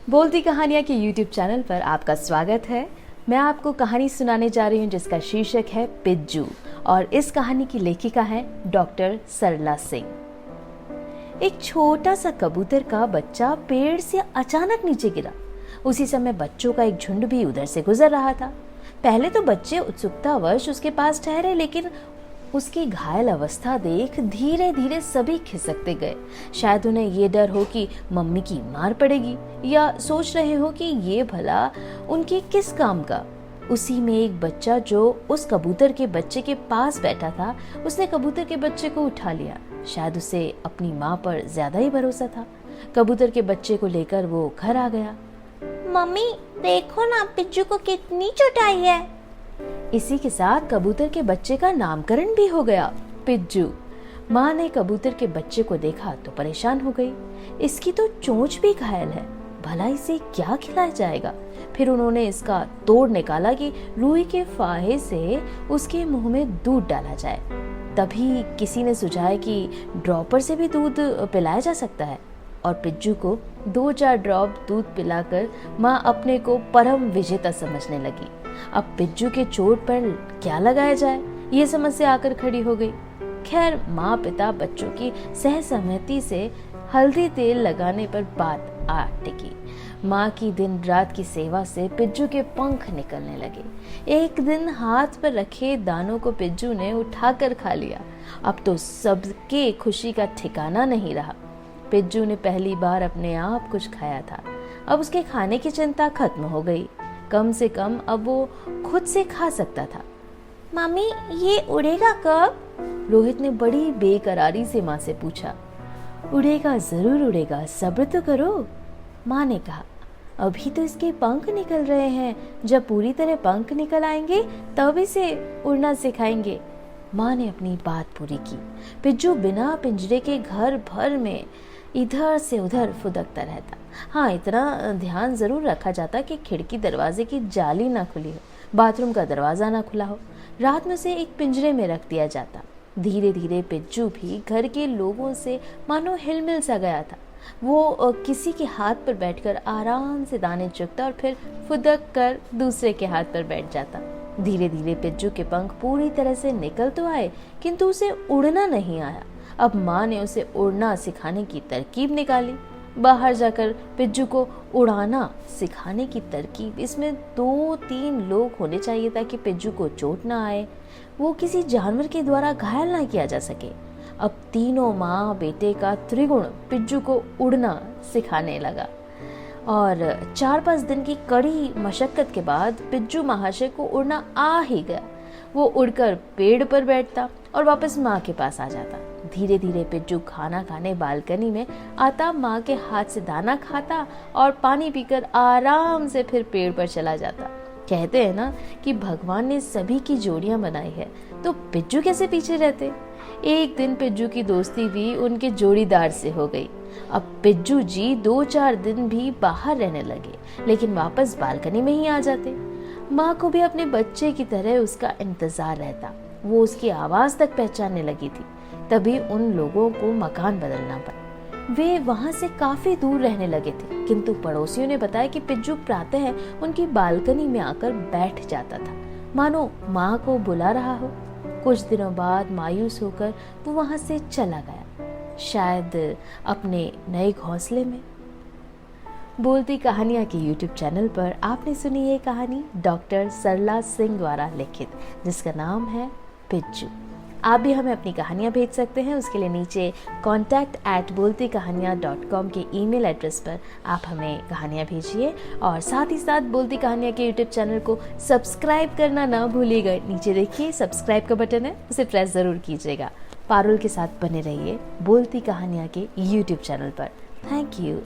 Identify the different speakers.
Speaker 1: बोलती कहानियाँ के YouTube चैनल पर आपका स्वागत है। मैं आपको कहानी सुनाने जा रही हूँ जिसका शीर्षक है पिज्जू और इस कहानी की लेखिका है डॉक्टर सरला सिंह। एक छोटा सा कबूतर का बच्चा पेड़ से अचानक नीचे गिरा। उसी समय बच्चों का एक झुंड भी उधर से गुजर रहा था। पहले तो बच्चे उत्सुकतावश उसके पास ठहरे, लेकिन उसकी घायल अवस्था देख धीरे धीरे सभी खिसकते गए। शायद उन्हें ये डर हो कि मम्मी की मार पड़ेगी, या सोच रहे हो कि ये भला उनके किस काम का। उसी में एक बच्चा जो उस कबूतर के बच्चे के पास बैठा था, उसने कबूतर के बच्चे को उठा लिया। शायद उसे अपनी माँ पर ज्यादा ही भरोसा था। कबूतर के बच्चे को लेकर वो घर आ गया।
Speaker 2: मम्मी देखो ना, पिज्जू को कितनी चोट आई है।
Speaker 1: इसी के साथ कबूतर के बच्चे का नामकरण भी हो गया, पिज्जू। माँ ने कबूतर के बच्चे को देखा तो परेशान हो गई। इसकी तो चोंच भी घायल है, भला इसे क्या खिलाया जाएगा। फिर उन्होंने इसका तोड़ निकाला कि रुई के फाहे से उसके मुंह में दूध डाला जाए। तभी किसी ने सुझाया कि ड्रॉपर से भी दूध पिलाया जा सकता है, और पिज्जू को 2-4 ड्रॉप दूध पिलाकर माँ अपने को परम विजेता समझने लगी। अब पिज्जू के चोट पर क्या लगाया जाए, ये समस्या आकर खड़ी हो गई। खैर, माँ पिता बच्चों की सहसहमति से हल्दी तेल लगाने पर बात आ टिकी। माँ की दिन रात की सेवा से पिज्जू के पंख निकलने लगे। एक दिन हाथ पर रखे दानों को पिज्जू ने उठाकर खा लिया। अब तो सबके खुशी का ठिकाना नहीं रहा। पिज्जू ने पहली बार अपने आप कुछ खाया था। अब उसके खाने की चिंता खत्म हो गई। कम से कम अब वो खुद से खा सकता था।
Speaker 2: मम्मी ये उड़ेगा कब?
Speaker 1: रोहित ने बड़ी बेकरारी से माँ से पूछा। उड़ेगा, जरूर उड़ेगा, सब्र तो करो, माँ ने कहा। अभी तो इसके पंख निकल रहे हैं, जब पूरी तरह पंख निकल आएंगे तब इसे उड़ना सिखाएंगे। माँ ने अपनी बात पूरी की। पिज्जू बिना पिंजरे के घर भर में इधर से उधर फुदकता रहता। हाँ, इतना ध्यान जरूर रखा जाता कि खिड़की दरवाजे की जाली ना खुली हो, बाथरूम का दरवाजा ना खुला हो। रात में उसे एक पिंजरे में रख दिया जाता। धीरे धीरे पिज्जू भी घर के लोगों से मानो हिलमिल सा गया था। वो किसी के हाथ पर बैठकर आराम से दाने चुगता और फिर फुदक कर दूसरे के हाथ पर बैठ जाता। धीरे धीरे पिज्जू के पंख पूरी तरह से निकल तो आए, किंतु उसे उड़ना नहीं आया। अब माँ ने उसे उड़ना सिखाने की तरकीब निकाली। बाहर जाकर पिज्जू को उड़ाना सिखाने की तरकीब, इसमें 2-3 लोग होने चाहिए ताकि पिज्जू को चोट ना आए, वो किसी जानवर के द्वारा घायल ना किया जा सके। अब तीनों माँ बेटे का त्रिगुण पिज्जू को उड़ना सिखाने लगा, और 4-5 दिन की कड़ी मशक्कत के बाद पिज्जू महाशय को उड़ना आ ही गया। वो उड़कर पेड़ पर बैठता और वापस माँ के पास आ जाता। धीरे धीरे पिज्जू खाना खाने बालकनी में आता, माँ के हाथ से दाना खाता और पानी पीकर आराम से फिर पेड़ पर चला जाता। कहते हैं ना कि भगवान ने सभी की जोड़ियां बनाई है, तो पिज्जू कैसे पीछे रहते। एक दिन पिज्जू की दोस्ती भी उनके जोड़ीदार से हो गई। अब पिज्जू जी 2-4 दिन भी बाहर रहने लगे, लेकिन वापस बालकनी में ही आ जाते। माँ को भी अपने बच्चे की तरह उसका इंतजार रहता। वो उसकी आवाज तक पहचानने लगी थी। तभी उन लोगों को मकान बदलना पड़ा। वे वहां से काफी दूर रहने लगे थे, किंतु पड़ोसियों ने बताया कि पिज्जू प्रातः उनकी बालकनी में आकर बैठ जाता था, मानो माँ को बुला रहा हो। कुछ दिनों बाद मायूस होकर वो वहां से चला गया, शायद अपने नए घोंसले में। बोलती कहानियाँ के YouTube चैनल पर आपने सुनी ये कहानी डॉक्टर सरला सिंह द्वारा लिखित, जिसका नाम है पिज्जू। आप भी हमें अपनी कहानियाँ भेज सकते हैं। उसके लिए नीचे contact@boltikahaniyan.com के ईमेल एड्रेस पर आप हमें कहानियाँ भेजिए, और साथ ही साथ बोलती कहानियाँ के YouTube चैनल को सब्सक्राइब करना ना भूलिएगा। नीचे देखिए सब्सक्राइब का बटन है, उसे प्रेस ज़रूर कीजिएगा। पारुल के साथ बने रहिए बोलती कहानियाँ के YouTube चैनल पर। Thank you.